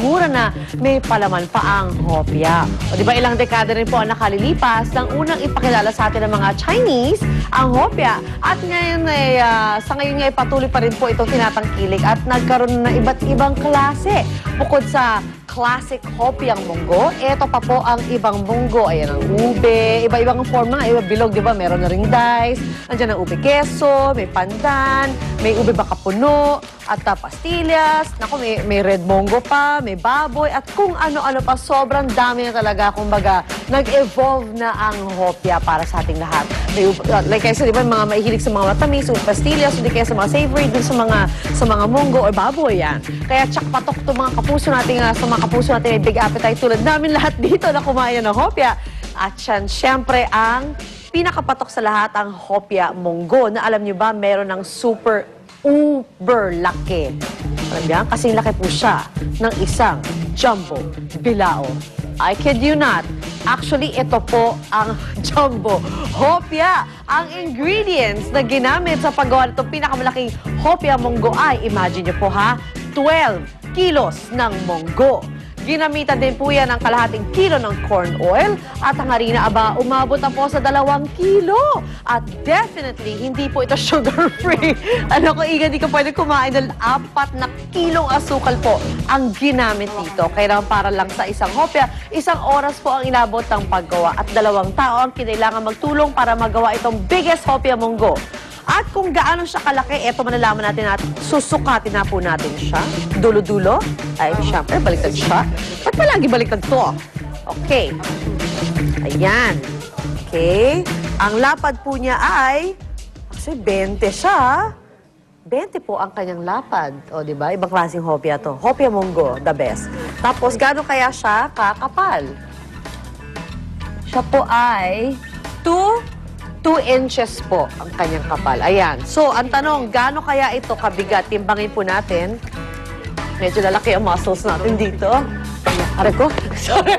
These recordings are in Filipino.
Mura na, may palaman pa ang hopya. O di ba ilang dekada rin po ang nakalilipas nang unang ipakilala sa atin ng mga Chinese ang hopya. At ngayon ay, sa ngayon ay patuloy pa rin po itong tinatangkilik at nagkaroon na iba't ibang klase. Bukod sa classic hopyang munggo, eto pa po ang ibang munggo. Ayan ang ube, iba-ibang form na, bilog, di ba? Meron na ring dice, nandiyan ang ube keso, may pandan, may ube baka puno, at pastillas, naku, may red munggo pa, may baboy, at kung ano-ano pa, sobrang dami na talaga. Kumbaga, nag-evolve na ang hopya para sa ating lahat. Like I said, di ba, mga mahihilig sa mga matamis, pastillas, hindi kaya sa mga savory, dun sa mga munggo or baboy yan. Kaya tsak patok to mga kapuso natin, sa mga kapuso natin may big appetite tulad namin lahat dito na kumain ng hopya. At yan, syempre, ang pinakapatok sa lahat ang hopya munggo na alam nyo ba, meron ng super uber laki. Alam niya? Kasing laki po siya ng isang jumbo bilao. I kid you not. Actually, ito po ang jumbo hopya. Ang ingredients na ginamit sa paggawa nitong pinakamalaking hopya munggo ay, imagine nyo po ha, 12 kilos ng munggo. Ginamitan din po yan ng kalahating kilo ng corn oil at ang harina umabot na po sa 2 kilo. At definitely, hindi po ito sugar-free. Ano ko, Iga, di ka pwede kumain dahil 4 na kilong asukal po ang ginamit dito. Kaya naman para lang sa isang hopya, 1 oras po ang inabot ng paggawa at 2 tao ang kinailangan magtulong para magawa itong biggest hopya munggo. At kung gaano siya kalaki, eto malalaman natin at susukatin na po natin siya. Dulo-dulo. Ay, syempre, baliktad siya. Ba't palagi baliktad to? Okay. Ayan. Okay. Ang lapad po niya ay, kasi 20 siya. 20 po ang kanyang lapad. O, di ba? Ibang klaseng hopya to. Hopya munggo, the best. Tapos, gaano kaya siya kakapal? Siya po ay 2 inches po ang kanyang kapal. Ayan. So, ang tanong, gaano kaya ito kabigat? Timbangin po natin. Medyo lalaki ang muscles natin dito. Aray ko. Sorry.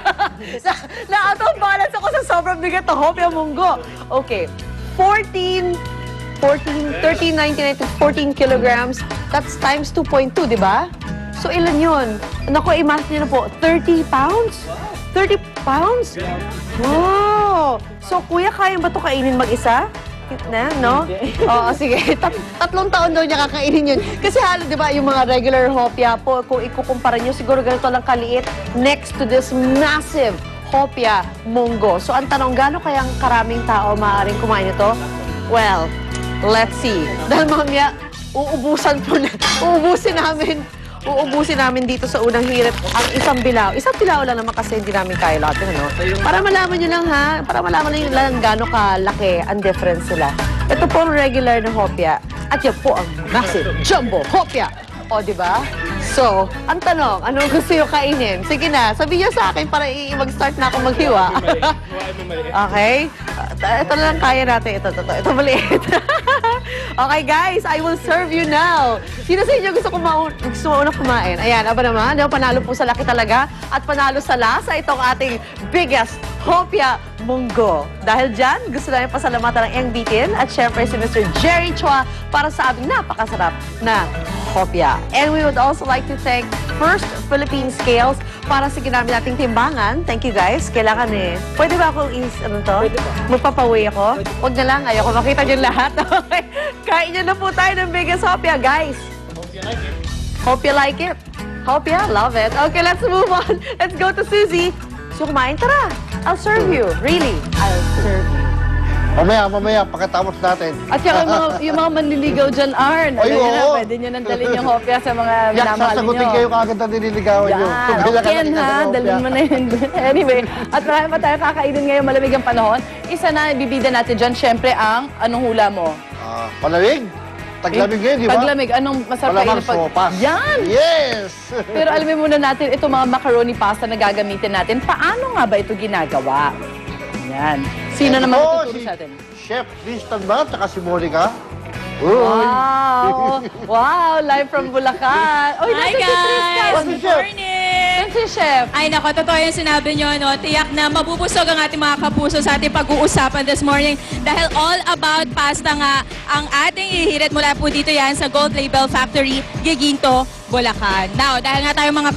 Na-out of balance ako sa sobrang bigat ng hopya munggo. Okay. 14 kilograms. That's times 2.2, di ba? So, ilan yun? Naku, imagine nyo na po, 30 pounds? 30 pounds? Wow! So, kuya, kaya ba ito kainin mag-isa? Na, no? Oo, sige. 3 taon daw niya kakainin yun. Kasi halos, di ba, yung mga regular hopya po, kung ikukumpara nyo, siguro ganito lang kaliit next to this massive hopya munggo. So, ang tanong, gaano kayang karaming tao maaaring kumain ito? Well, let's see. Dahil mamaya, uubusin namin dito sa unang hirit ang isang bilao. Isang bilao lang naman kasi hindi namin kaya lahat. Ano? Para malaman nyo lang ha, para malaman nyo lang gano'ng kalaki ang difference sila. Ito po ang regular na hopya. At yan po ang massive jumbo hopya. O, di ba? So, ang tanong, anong gusto nyo kainin? Sige na, sabihin nyo sa akin para mag-start na ako maghiwa. Okay? Ito lang kaya natin. Ito maliit. Okay, guys, I will serve you now. Sino sa inyo gusto maunang kumain? Ayan, aba naman. Panalo po sa laki talaga at panalo sa lasa itong ating biggest hopya munggo. Dahil dyan, gusto namin pasalamatan ng Eng Bitin at syempre si Mr. Jerry Chua para sa aming napakasarap na hopya. And we would also like to thank First Philippine Scales para sa ginamit nating timbangan. Thank you, guys. Kailangan pwede ba akong magpapawi ako? Huwag na lang. Ayoko makita nyo lahat. Okay. Kain nyo na po tayo ng biggest hopya, guys. Hope you like it. Hope you love it. Okay, let's move on. Let's go to Susie. So, kumain. Tara. I'll serve you. Really. I'll serve you. Mamaya, pagkatapos natin. At yung mga manliligaw dyan, Arn. Ay, oo. Pwede nyo nang dalhin yung hopya sa mga minamahal nyo. Sasagutin kayo kagad na nililigawan nyo. Yan, ha? Dalhin mo na yun. Anyway, at marami pa tayo kakainin ngayon malamig ang panahon. Isa na, ibibida natin dyan, syempre, ang anong hula mo? Palamig? Taglamig ngayon, di ba? Paglamig, anong masarap kainin? Sopas. Yan! Yes! Pero alamin muna natin, itong mga macaroni pasta na gagamitin natin, paano nga ba ito ginagawa? Yan. Sino naman tuturo sa atin? Chef Tristan ba? Tsaka si Monica. Wow! Wow! Live from Bulacan. Oy, Hi nasa si guys! Tristan. Good morning! Yan si Chef. Ay nako, totoo yung sinabi nyo, no? Tiyak na mabubusog ang ating mga kapuso sa ating pag-uusapan this morning dahil all about pasta nga ang ating ihirit mula po dito yan sa Gold Label Factory, Giginto, Bulacan. Now, dahil nga tayo mga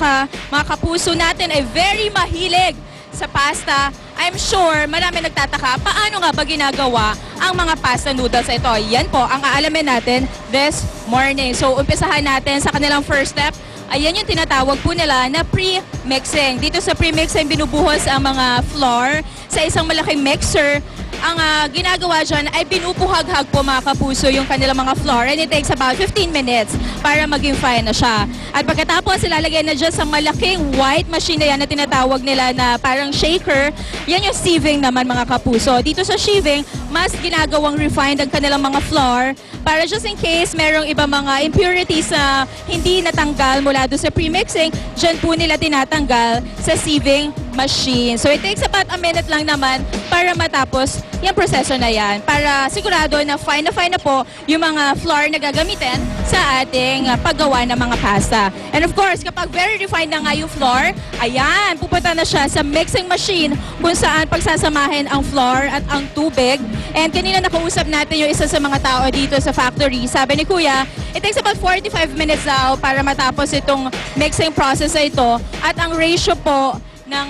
kapuso natin ay very mahilig sa pasta, I'm sure marami nagtataka, paano nga ba ginagawa ang mga pasta noodles ito? Yan po ang aalamin natin this morning. So, umpisahan natin sa kanilang first step. Ayan yung tinatawag po nila na pre-mixing. Dito sa pre-mixing, binubuhos ang mga flour sa isang malaking mixer. Ang ginagawa dyan ay binubuhaghag po mga kapuso yung kanilang mga flour, and it takes about 15 minutes para maging fine na siya. At pagkatapos ilalagay na dyan sa malaking white machine na yan na tinatawag nila na parang shaker, yan yung sieving naman mga kapuso. Dito sa sieving, mas ginagawang refined ang kanilang mga flour para just in case merong iba mga impurities na hindi natanggal mula doon sa pre-mixing, dyan po nila tinatanggal sa sieving machine. So it takes about a minute lang naman para matapos yung proseso na yan. Para sigurado na fine na po yung mga flour na gagamitin sa ating paggawa ng mga pasta. And of course, kapag very refined na nga yung flour, ayan, pupunta na siya sa mixing machine kung saan pagsasamahin ang flour at ang tubig. And kanina nakausap natin yung isa sa mga tao dito sa factory. Sabi ni Kuya, it takes about 45 minutes daw para matapos itong mixing process na ito. At ang ratio po ng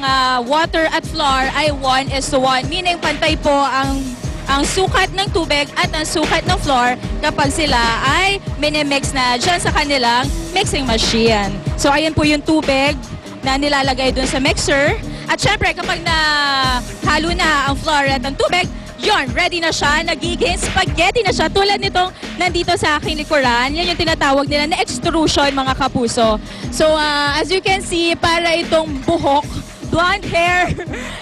water at flour ay 1:1. Meaning pantay po ang sukat ng tubig at ang sukat ng flour kapag sila ay minimix na dyan sa kanilang mixing machine. So ayan po yung tubig na nilalagay dun sa mixer. At syempre kapag halo na ang flour at ang tubig, yon, ready na siya, nagiging spaghetti na siya. Tulad nitong nandito sa aking likuran, yan yung tinatawag nila na extrusion mga kapuso. So as you can see, para itong buhok, blonde hair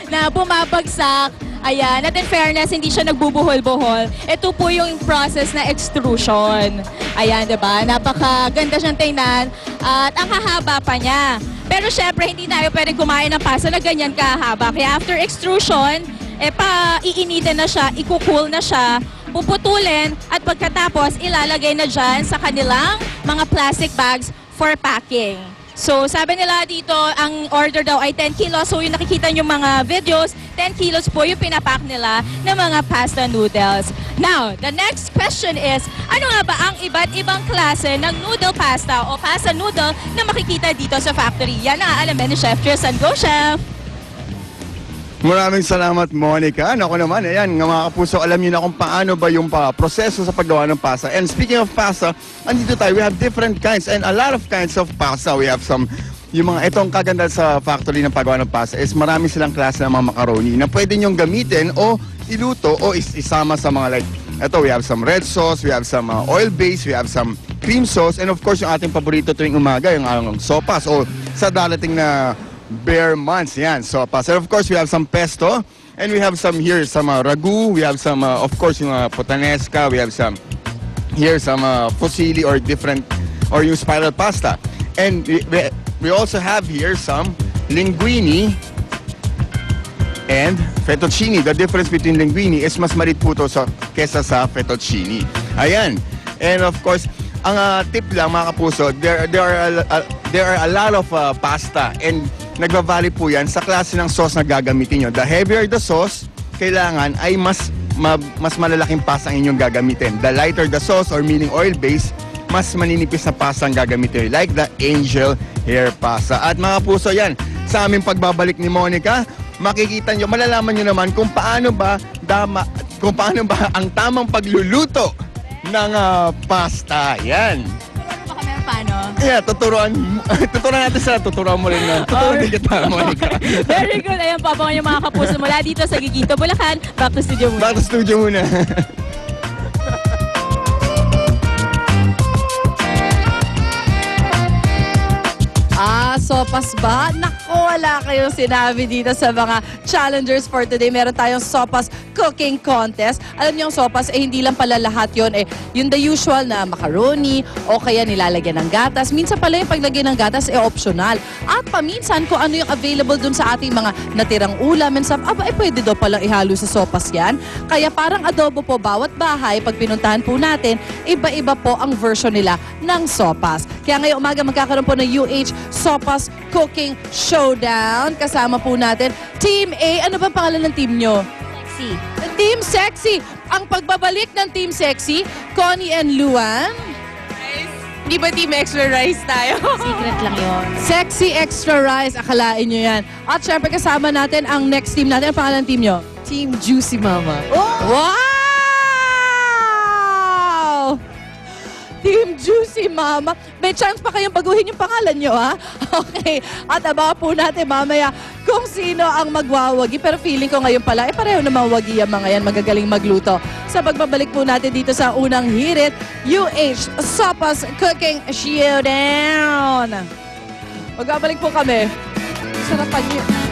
na bumabagsak, ayan, at in fairness, hindi siya nagbubuhol-buhol. Ito po yung process na extrusion. Ayan, diba? Napakaganda siyang tingnan at ang hahaba pa niya. Pero syempre, hindi tayo pwedeng kumain ng pasta na ganyan kahaba. Kaya after extrusion, iinitin na siya, ikukool na siya, puputulin, at pagkatapos ilalagay na dyan sa kanilang mga plastic bags for packing. So sabi nila dito, ang order daw ay 10 kilos. So yung nakikita nyo mga videos, 10 kilos po yung pinapack nila ng mga pasta noodles. Now, the next question is, ano nga ba ang iba't ibang klase ng noodle pasta o pasta noodle na makikita dito sa factory? Yan ang aalamin ni Chef Tristan. Go, Chef! Maraming salamat, Monica. Ako naman, ayan, nga mga kapuso, alam niyo na kung paano ba yung proseso sa paggawa ng pasta. And speaking of pasta, andito tayo, we have different kinds and a lot of kinds of pasta. We have some, yung mga, itong kaganda sa factory ng paggawa ng pasta is marami silang klase ng mga macaroni na pwede nyong gamitin o iluto o isama sa mga like, ito, we have some red sauce, we have some oil base, we have some cream sauce, and of course, yung ating paborito tuwing umaga, yung sopas o sa darating na bare months, yan, sopas. And of course, we have some pesto, and we have some here, some ragu, we have some, of course, yung puttanesca, we have some, here, some fusilli or different, or yung spiral pasta. And we also have here some linguine and fettuccine. The difference between linguine is mas malit po to kesa sa fettuccine. Ayan. And of course, ang tip lang mga kapuso, there are a lot of pasta, and nagbabali po yan sa klase ng sauce na gagamitin nyo. The heavier the sauce, kailangan ay mas malalaking pasta ang inyong gagamitin. The lighter the sauce, or meaning oil base, mas maninipis na pasta ang gagamitin. Like the angel hair pasta. At mga puso, yan, sa aming pagbabalik ni Monica, makikita nyo, malalaman nyo naman kung paano ba ang tamang pagluluto ng pasta. Yan. Paano? Yeah, tuturuan natin tuturuan mo rin na. Tuturuan din kita, Monica. Very good. Ayan po abangan yung mga kapuso mula dito sa Gigito, Bulacan. Back to studio muna. Back to studio muna. Sopas ba? Naku, wala kayong sinabi dito sa mga challengers for today. Meron tayong sopas cooking contest. Alam niyo, yung sopas, hindi lang pala lahat yun. Yung the usual na macaroni o kaya nilalagyan ng gatas. Minsan pala yung paglagay ng gatas, optional. At paminsan, kung ano yung available dun sa ating mga natirang ulam and stuff, pwede daw palang ihalo sa sopas yan. Kaya parang adobo po, bawat bahay, pag pinuntahan po natin, iba-iba po ang version nila ng sopas. Kaya ngayong umaga magkakaroon po ng UH Sopas Cooking Showdown. Kasama po natin Team A. Ano bang pangalan ng team nyo? Sexy. Team Sexy. Ang pagbabalik ng Team Sexy, Connie and Luan. Di ba team extra rice tayo? Secret lang yon. Sexy Extra Rice, akalain nyo yan. At syempre kasama natin ang next team natin. Ang pangalan ng team nyo? Team Juicy Mama. Wow! Team Juicy Mama. May chance pa kayong baguhin yung pangalan nyo, ha? Okay. At abangan po natin mamaya kung sino ang magwawagi. Pero feeling ko ngayon pala, pareho na mawagi ang mga yan. Magagaling magluto. Sa pagbabalik po natin dito sa unang hirit, UH Sopas Cooking Showdown. Magbabalik po kami. Sarapan nyo.